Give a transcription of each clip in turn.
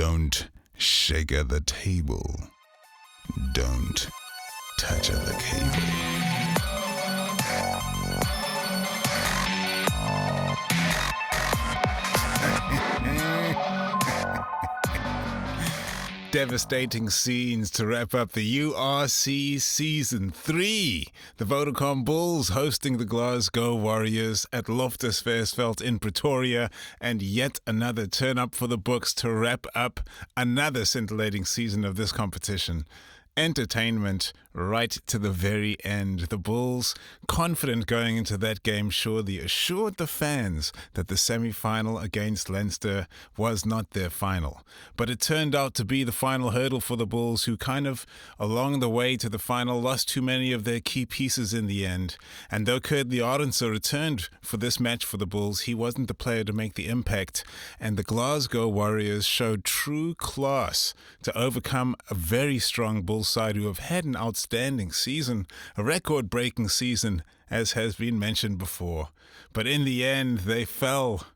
Don't shake the table. Don't touch the cable. Devastating scenes to wrap up the URC Season 3. The Vodacom Bulls hosting the Glasgow Warriors at Loftus Versfeld in Pretoria, and yet another turn-up for the Boks to wrap up another scintillating season of this competition. Entertainment right to the very end. The Bulls, confident going into that game, surely assured the fans that the semi-final against Leinster was not their final. But it turned out to be the final hurdle for the Bulls, who kind of, along the way to the final, lost too many of their key pieces in the end. And though Kurt Arendse returned for this match for the Bulls, he wasn't the player to make the impact. And the Glasgow Warriors showed true class to overcome a very strong Bulls side who have had an outstanding season, a record-breaking season, as has been mentioned before. But in the end, they fell.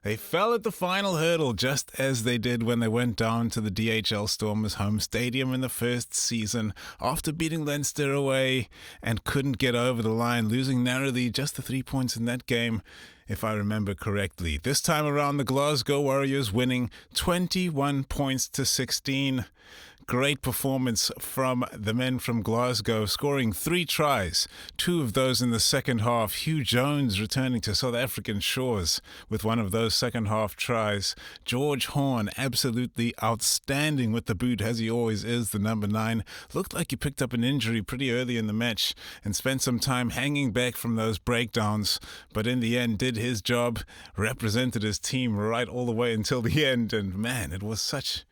They fell at the final hurdle, just as they did when they went down to the DHL Stormers home stadium in the first season after beating Leinster away and couldn't get over the line, losing narrowly, just the 3 points in that game, if I remember correctly. This time around, the Glasgow Warriors winning 21 points to 16. Great performance from the men from Glasgow, scoring 3 tries, 2 of those in the second half. Hugh Jones returning to South African shores with one of those second half tries. George Horn, absolutely outstanding with the boot, as he always is, the number 9. Looked like he picked up an injury pretty early in the match and spent some time hanging back from those breakdowns, but in the end did his job, represented his team right all the way until the end, and man, it was such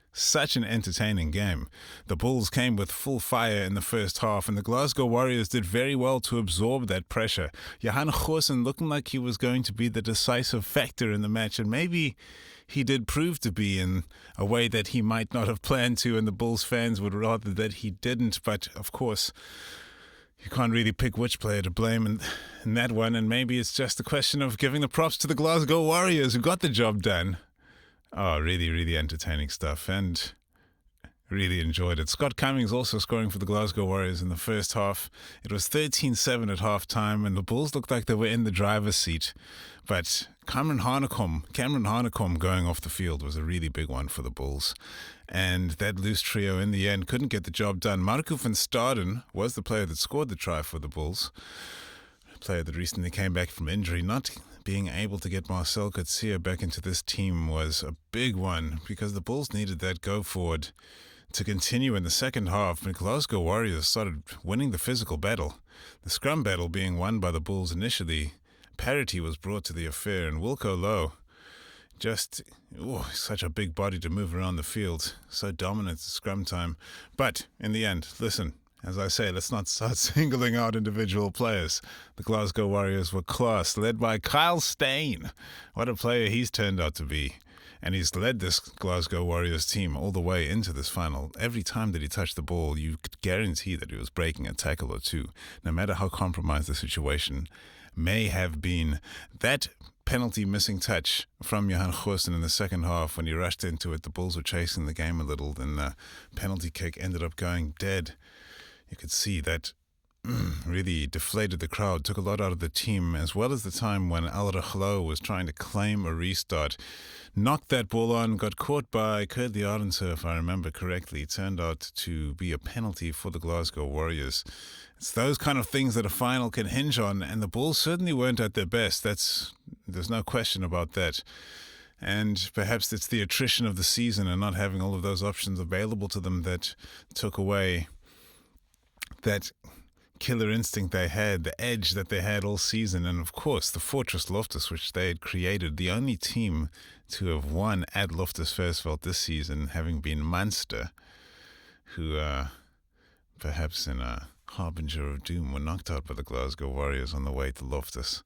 an entertaining game. The Bulls came with full fire in the first half, and the Glasgow Warriors did very well to absorb that pressure. Johan Goosen looking like he was going to be the decisive factor in the match, and maybe he did prove to be in a way that he might not have planned to, and the Bulls fans would rather that he didn't. But of course, you can't really pick which player to blame in that one, and maybe it's just a question of giving the props to the Glasgow Warriors who got the job done. Oh, really, really entertaining stuff, and really enjoyed it. Scott Cummings also scoring for the Glasgow Warriors in the first half. It was 13-7 at halftime, and the Bulls looked like they were in the driver's seat. But Cameron Hanekom going off the field was a really big one for the Bulls. And that loose trio in the end couldn't get the job done. Marco van Staden was the player that scored the try for the Bulls. A player that recently came back from injury. Not being able to get Marcel Coetzee back into this team was a big one, because the Bulls needed that go forward to continue in the second half, and Glasgow Warriors started winning the physical battle. The scrum battle being won by the Bulls initially. Parity was brought to the affair, and Wilco Lowe, just such a big body to move around the field, so dominant at scrum time. But in the end, listen, as I say, let's not start singling out individual players. The Glasgow Warriors were class, led by Kyle Steyn. What a player he's turned out to be. And he's led this Glasgow Warriors team all the way into this final. Every time that he touched the ball, you could guarantee that he was breaking a tackle or two, no matter how compromised the situation may have been. That penalty missing touch from Johan Goosen in the second half, when he rushed into it, the Bulls were chasing the game a little, then the penalty kick ended up going dead. You could see that really deflated the crowd, took a lot out of the team, as well as the time when Al Rahlo was trying to claim a restart. Knocked that ball on, got caught by Kurt Arendse, if I remember correctly. It turned out to be a penalty for the Glasgow Warriors. It's those kind of things that a final can hinge on, and the Bulls certainly weren't at their best. There's no question about that. And perhaps it's the attrition of the season and not having all of those options available to them that took away that killer instinct they had, the edge that they had all season, and of course the Fortress Loftus, which they had created, the only team to have won at Loftus Versfeld this season having been Munster, who perhaps in a harbinger of doom were knocked out by the Glasgow Warriors on the way to Loftus.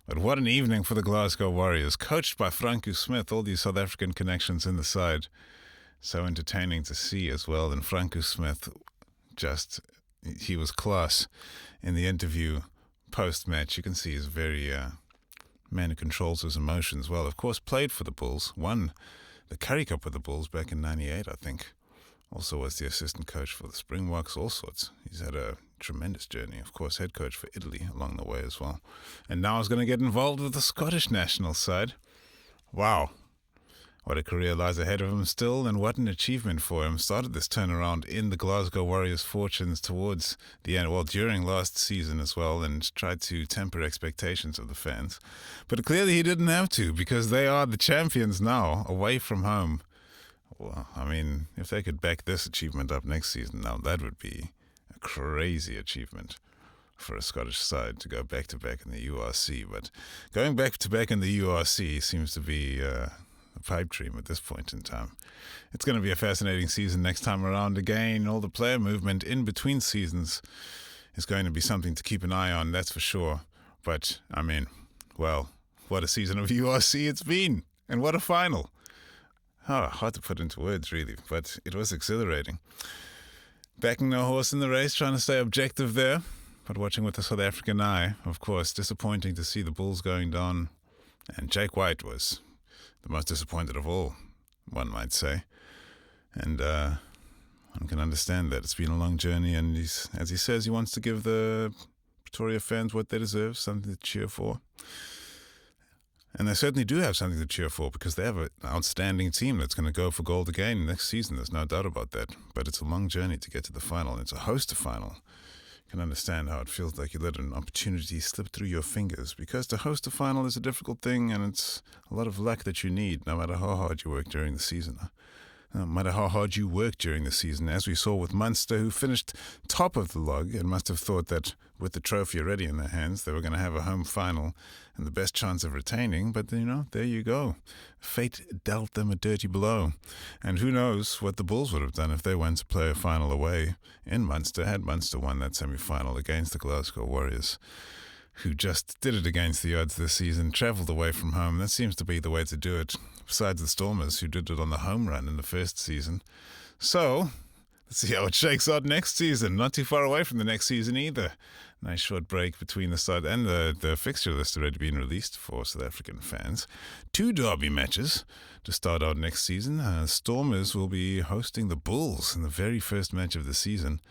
But what an evening for the Glasgow Warriors, coached by Franco Smith, all these South African connections in the side. So entertaining to see as well, and Franco Smith he was class in the interview post-match. You can see he's very man who controls his emotions well. Of course, played for the Bulls, won the Currie Cup with the Bulls back in '98, I think. Also was the assistant coach for the Springboks, all sorts. He's had a tremendous journey. Of course, head coach for Italy along the way as well. And now he's going to get involved with the Scottish national side. Wow. What a career lies ahead of him still, and what an achievement for him. Started this turnaround in the Glasgow Warriors' fortunes towards the end, well, during last season as well, and tried to temper expectations of the fans. But clearly he didn't have to, because they are the champions now, away from home. Well, I mean, if they could back this achievement up next season, now that would be a crazy achievement for a Scottish side to go back-to-back in the URC. But going back-to-back in the URC seems to be a pipe dream at this point in time. It's going to be a fascinating season next time around again. All the player movement in between seasons is going to be something to keep an eye on, that's for sure. But, I mean, well, what a season of URC it's been. And what a final. Oh, hard to put into words, really, but it was exhilarating. Backing no horse in the race, trying to stay objective there, but watching with a South African eye. Of course, disappointing to see the Bulls going down, and Jake White was the most disappointed of all, one might say. And one can understand that. It's been a long journey, and as he says, he wants to give the Pretoria fans what they deserve, something to cheer for. And they certainly do have something to cheer for, because they have an outstanding team that's going to go for gold again next season. There's no doubt about that. But it's a long journey to get to the final, and it's a host final. You can understand how it feels like you let an opportunity slip through your fingers, because to host a final is a difficult thing, and it's a lot of luck that you need, no matter how hard you work during the season. No matter how hard you work during the season, as we saw with Munster, who finished top of the log and must have thought that with the trophy already in their hands, they were going to have a home final and the best chance of retaining. But, there you go. Fate dealt them a dirty blow. And who knows what the Bulls would have done if they went to play a final away in Munster, had Munster won that semi-final against the Glasgow Warriors, who just did it against the odds this season, travelled away from home. That seems to be the way to do it, besides the Stormers, who did it on the home run in the first season. So, let's see how it shakes out next season. Not too far away from the next season either. Nice short break between the start and the fixture list already being released for South African fans. 2 derby matches to start out next season. Stormers will be hosting the Bulls in the very first match of the season.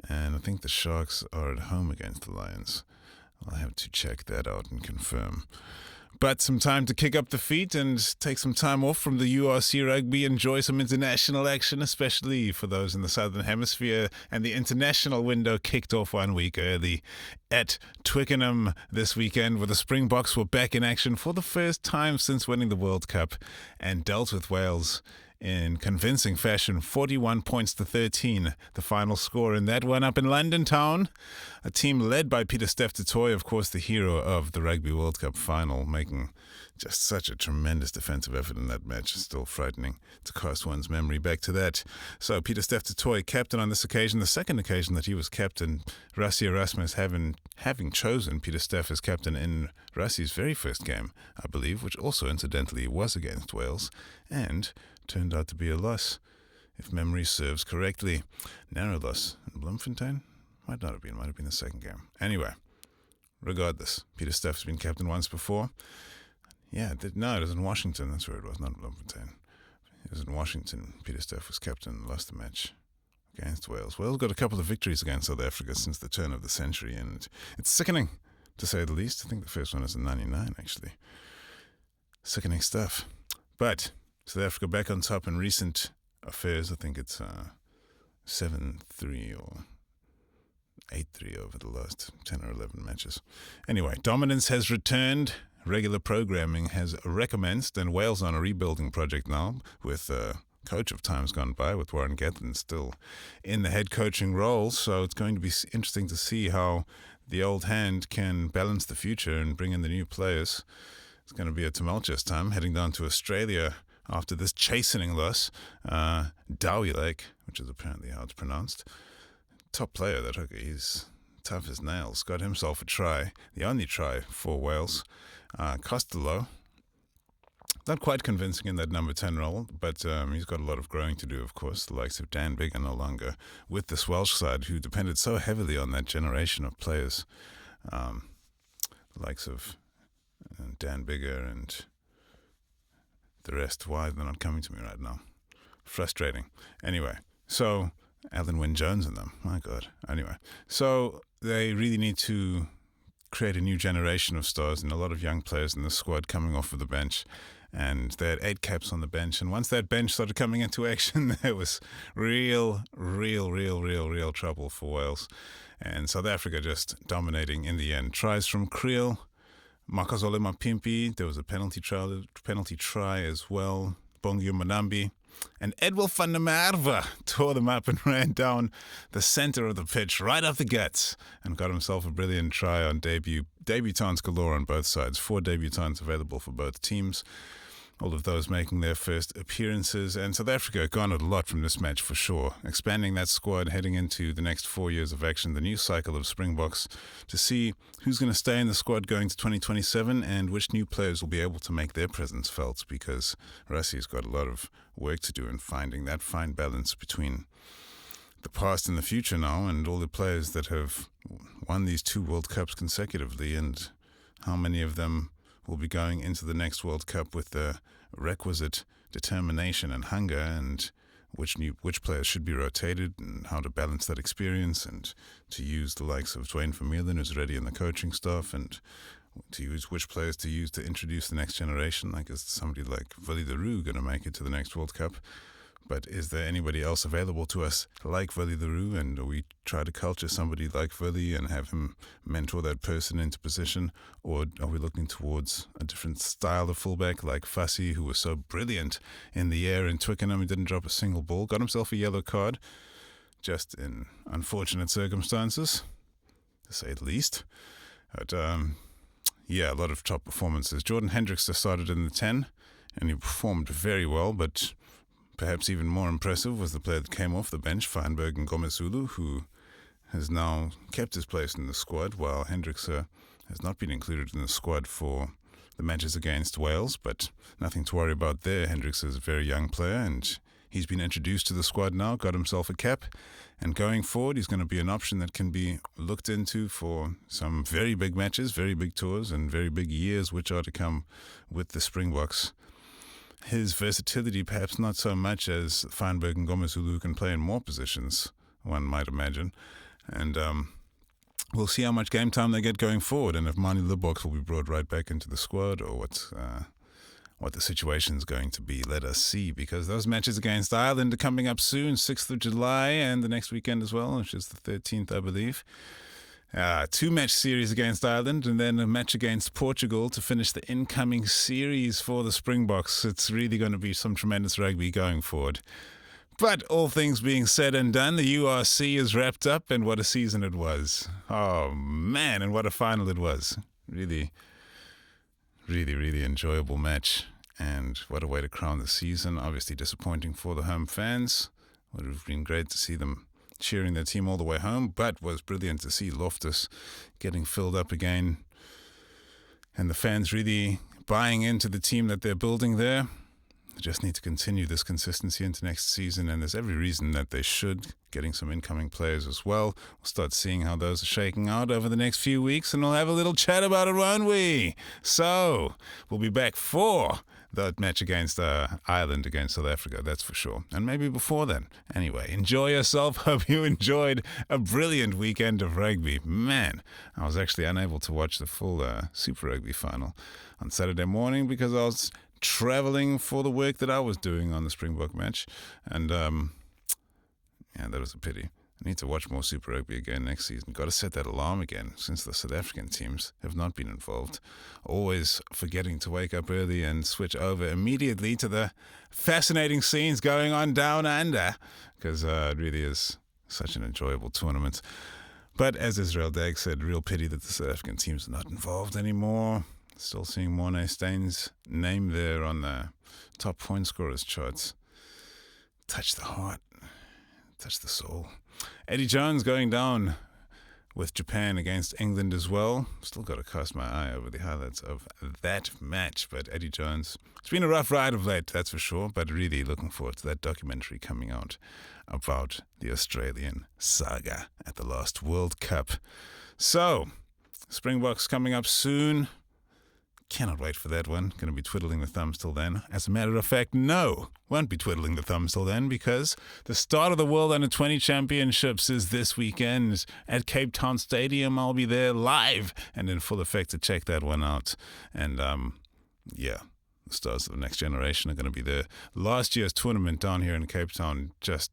And I think the Sharks are at home against the Lions. I'll have to check that out and confirm. But some time to kick up the feet and take some time off from the URC rugby, enjoy some international action, especially for those in the Southern Hemisphere. And the international window kicked off 1 week early at Twickenham this weekend, where the Springboks were back in action for the first time since winning the World Cup and dealt with Wales in convincing fashion, 41 points to 13, the final score in that one up in London town. A team led by Peter du Toit, of course, the hero of the Rugby World Cup final, making just such a tremendous defensive effort in that match. Still frightening to cast one's memory back to that. So Peter du Toit, captain on this occasion, the second occasion that he was captain, Rassie Erasmus having chosen Peter Steff as captain in Rassie's very first game, I believe, which also incidentally was against Wales, and turned out to be a loss, if memory serves correctly. Narrow loss in Bloemfontein? Might have been the second game. Anyway, regardless, Peter Steff's been captain once before. Yeah, it was in Washington. That's where it was, not Bloemfontein. It was in Washington. Peter Steff was captain and lost the match against Wales. Wales got a couple of victories against South Africa since the turn of the century, and it's sickening, to say the least. I think the first one is in '99, actually. Sickening stuff. But South Africa back on top in recent affairs. I think it's 7-3 or 8-3 over the last 10 or 11 matches. Anyway, dominance has returned. Regular programming has recommenced, and Wales on a rebuilding project now with coach of times gone by, with Warren Gatland still in the head coaching role. So it's going to be interesting to see how the old hand can balance the future and bring in the new players. It's going to be a tumultuous time heading down to Australia after this chastening loss. Dowie Lake, which is apparently how it's pronounced. Top player, that hooker. He's tough as nails. Got himself a try, the only try for Wales. Costello, not quite convincing in that number 10 role, but he's got a lot of growing to do, of course. The likes of Dan Biggar no longer with this Welsh side, who depended so heavily on that generation of players. The likes of Dan Biggar and the rest. Why they're not coming to me right now? Frustrating. Anyway, so Alan Wynne-Jones in them. My God. Anyway, so they really need to create a new generation of stars and a lot of young players in the squad coming off of the bench. And they had 8 caps on the bench. And once that bench started coming into action, there was real trouble for Wales. And South Africa just dominating in the end. Tries from Creel, Makazole Mapimpi. There was a penalty try as well. Bongio Manambi. And Edwil van der Merwe tore them up and ran down the center of the pitch right off the guts and got himself a brilliant try on debut. Debutants galore on both sides. 4 debutants available for both teams. All of those making their first appearances. And South Africa garnered a lot from this match for sure. Expanding that squad, heading into the next 4 years of action, the new cycle of Springboks, to see who's going to stay in the squad going to 2027 and which new players will be able to make their presence felt, because Russia's got a lot of work to do in finding that fine balance between the past and the future now, and all the players that have won these 2 World Cups consecutively, and how many of them will be going into the next World Cup with the requisite determination and hunger, and which players should be rotated, and how to balance that experience, and to use the likes of Dwayne Vermeulen, who's ready in the coaching staff, and to use which players to use to introduce the next generation. Like, is somebody like Willie de Roux going to make it to the next World Cup? But is there anybody else available to us like Willie de Roux? And do we try to culture somebody like Willie and have him mentor that person into position? Or are we looking towards a different style of fullback like Fassi, who was so brilliant in the air in Twickenham and didn't drop a single ball? Got himself a yellow card, just in unfortunate circumstances, to say the least. But yeah, a lot of top performances. Jordan Hendricks started in the 10, and he performed very well, but perhaps even more impressive was the player that came off the bench, Feinberg and Gomezulu, who has now kept his place in the squad, while Hendricks has not been included in the squad for the matches against Wales, but nothing to worry about there. Hendricks is a very young player, and he's been introduced to the squad now, got himself a cap, and going forward, he's going to be an option that can be looked into for some very big matches, very big tours, and very big years which are to come with the Springboks. His versatility, perhaps not so much as Feinberg and Gomezulu, can play in more positions, one might imagine. And we'll see how much game time they get going forward, and if Mani Boks will be brought right back into the squad, or what the situation's going to be. Let us see, because those matches against Ireland are coming up soon, 6th of July, and the next weekend as well, which is the 13th, I believe. 2-match series against Ireland, and then a match against Portugal to finish the incoming series for the Springboks. It's really going to be some tremendous rugby going forward. But all things being said and done, the URC is wrapped up, and what a season it was. Oh man, and what a final it was. Really enjoyable match, and what a way to crown the season. Obviously disappointing for the home fans. Would have been great to see them cheering their team all the way home, but was brilliant to see Loftus getting filled up again, and the fans really buying into the team that they're building there. They just need to continue this consistency into next season, and there's every reason that they should, getting some incoming players as well. We'll start seeing how those are shaking out over the next few weeks, and we'll have a little chat about it, won't we? So, we'll be back for that match against Ireland against South Africa, that's for sure. And maybe before then. Anyway, enjoy yourself. Hope you enjoyed a brilliant weekend of rugby. Man, I was actually unable to watch the full Super Rugby final on Saturday morning because I was traveling for the work that I was doing on the Springbok match. And yeah, that was a pity. I need to watch more Super Rugby again next season. Got to set that alarm again, since the South African teams have not been involved. Always forgetting to wake up early and switch over immediately to the fascinating scenes going on down under, because it really is such an enjoyable tournament. But as Israel Dag said, real pity that the South African teams are not involved anymore. Still seeing Morné Stein's name there on the top point scorers charts. Touch the heart, touch the soul. Eddie Jones going down with Japan against England as well. Still got to cast my eye over the highlights of that match. But Eddie Jones, it's been a rough ride of late, that's for sure. But really looking forward to that documentary coming out about the Australian saga at the last World Cup. So, Springboks coming up soon. Cannot wait for that one. Going to be twiddling the thumbs till then. As a matter of fact, no, won't be twiddling the thumbs till then because the start of the World Under-20 Championships is this weekend at Cape Town Stadium. I'll be there live and in full effect to check that one out. And, the stars of the next generation are going to be there. Last year's tournament down here in Cape Town, just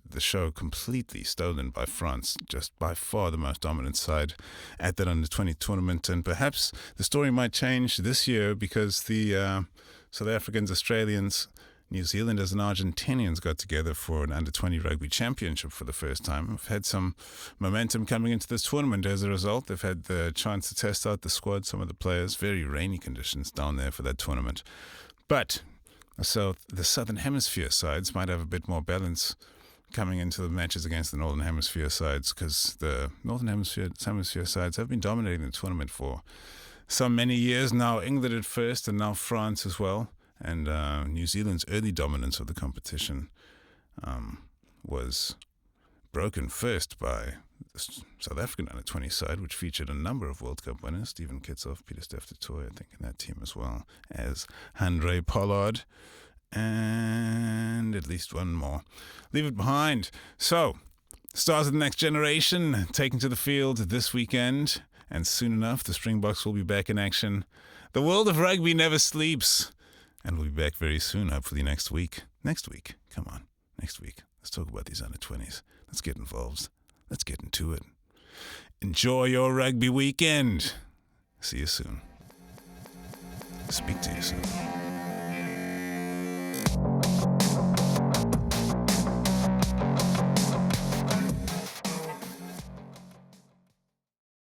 the show completely stolen by France, just by far the most dominant side at that Under-20 tournament. And perhaps the story might change this year because the South Africans, Australians, New Zealanders and Argentinians got together for an Under-20 Rugby Championship for the first time. We've had some momentum coming into this tournament as a result. They've had the chance to test out the squad, some of the players. Very rainy conditions down there for that tournament. But so the Southern Hemisphere sides might have a bit more balance coming into the matches against the Northern Hemisphere sides because the Northern Hemisphere sides have been dominating the tournament for so many years now. England at first and now France as well. And New Zealand's early dominance of the competition was broken first by the South African Under-20 side, which featured a number of World Cup winners, Stephen Kitsoff, Peter Steph du Toit, I think, in that team as well as Handré Pollard, and at least one more. Leave it behind. So, stars of the next generation taken to the field this weekend, and soon enough the Springboks will be back in action. The world of rugby never sleeps, and we'll be back very soon, hopefully next week. Next week? Come on, next week. Let's talk about these Under-20s. Let's get involved. Let's get into it. Enjoy your rugby weekend. See you soon. Speak to you soon.